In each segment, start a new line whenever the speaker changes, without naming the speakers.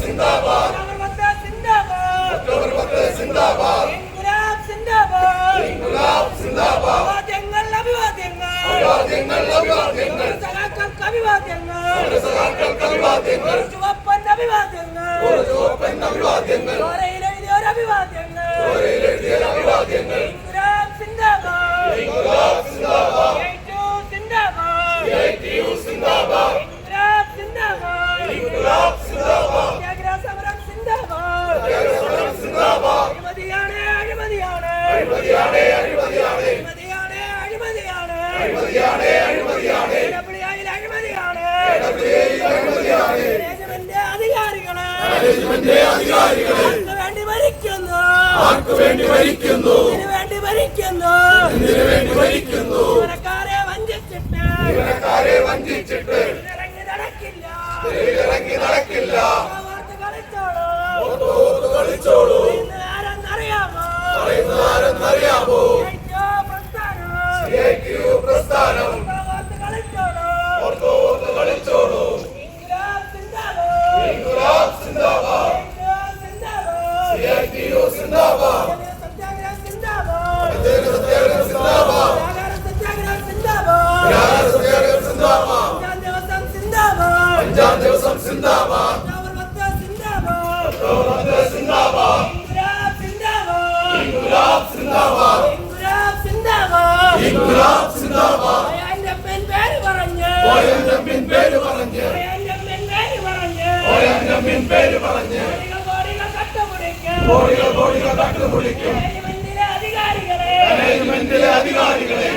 സിന്ദാബാദ് October 10 സിന്ദാബാദ് ഇൻകുലാബ് സിന്ദാബാദ് അഭിവാദ്യങ്ങൾ സഖാക്കൾക്ക് അഭിവാദ്യങ്ങൾ ചുവപ്പൻ അഭിവാദ്യങ്ങൾ ഓരയിലെഴുതിയൊരു അഭിവാദ്യങ്ങൾ ഇൻകുലാബ് സിന്ദാബാദ് AITU സിന്ദാബാദ് ഇൻകുലാബ് സിന്ദാബാദ് സത്യാഗ്രഹ സമരം സിന്ദാബാദ് അഴിമതിയാണ് മാനേജ്മെന്റ് അധികാരികളെ ആർക്കു വേണ്ടി ഭരിക്കുന്നു ജീവനക്കാരെ വഞ്ചിച്ചിട്ട് ഇറങ്ങി നടക്കില്ല കളിച്ചോളൂ ആരെന്നറിയാമോ AITU പ്രസ്ഥാനം ഓർത്തോർത്ത് കളിച്ചോളൂ ഇൻകുലാബ് സിന്ദാബാദ് AITU സിന്ദാബാദ് സത്യാഗ്രഹം സിന്ദാബാദ് അഞ്ചാം ദിവസം സിന്ദാബാദ് ഇൻകുലാബ് സിന്ദാബാദ് പേര് പറഞ്ഞ് കോടികൾ കട്ടുമുടിക്കും മാനേജ്മെന്റിലെ അധികാരികളെ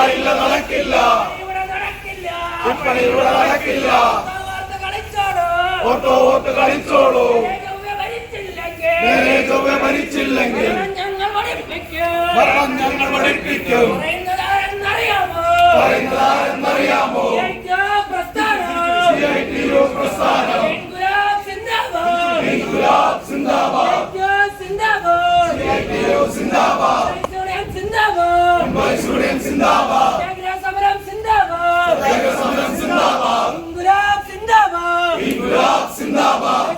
ഇല്ല നടക്കില്ല ഇവിടെ നടക്കില്ല ഓർത്ത് കളിച്ചോളൂ ഭരിച്ചില്ലെങ്കിൽ ഭരണം ഞങ്ങൾ പഠിപ്പിക്കും പറയുന്നതാരെന്നറിയാമോ AITU പ്രസ്ഥാനം ഇൻകുലാബ് സിന്ദാബാദ് AITU സിന്ദാബാദ് സ്റ്റുഡന്റ് സിന്ദാബാദ് സത്യാഗ്രഹ സമരം സിന്ദാബാദ് ഇൻകുലാബ് സിന്ദാബാദ്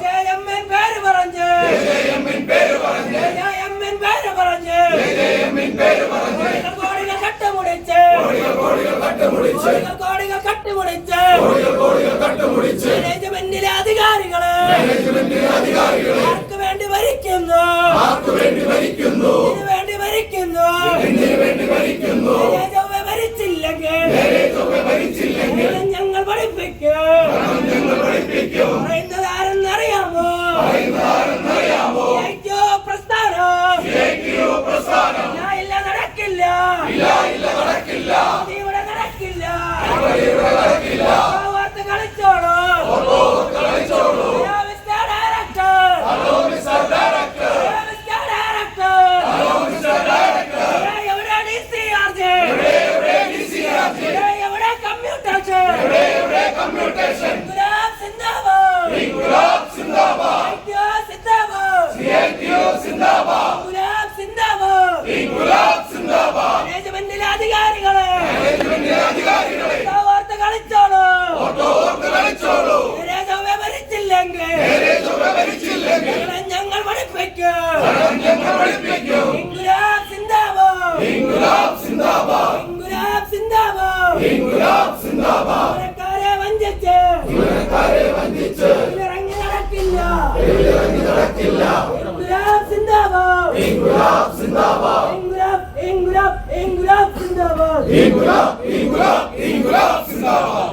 JJMN പേര് പറഞ്ഞ് കോടികൾ കട്ടുമുടിച്ച് മാനേജ്മെന്റിലെ അധികാരികളെ ആർക്ക് വേണ്ടി ഭരിക്കുന്നു ഭരിച്ചില്ലെങ്കിൽ ഞങ്ങൾ പഠിപ്പിക്കും പറയുന്നതാരെന്നറിയാമോ AITU പ്രസ്ഥാനം ഇല്ല നടക്കില്ല ഇവിടെ നടക്കില്ല കളിച്ചോളൂ മാനേജ്മെന്റിലെ അധികാരികളെ കളിച്ചോളൂ ഭരിച്ചില്ലെങ്കിൽ ഞങ്ങൾ പഠിപ്പിക്കും ഇൻകുലാബ് സിന്ദാബാദ് ജീവനക്കാരെ വഞ്ചിച്ച് ഇറങ്ങി നടക്കില്ല ഇൻകുലാബ് സിന്ദാബാദ്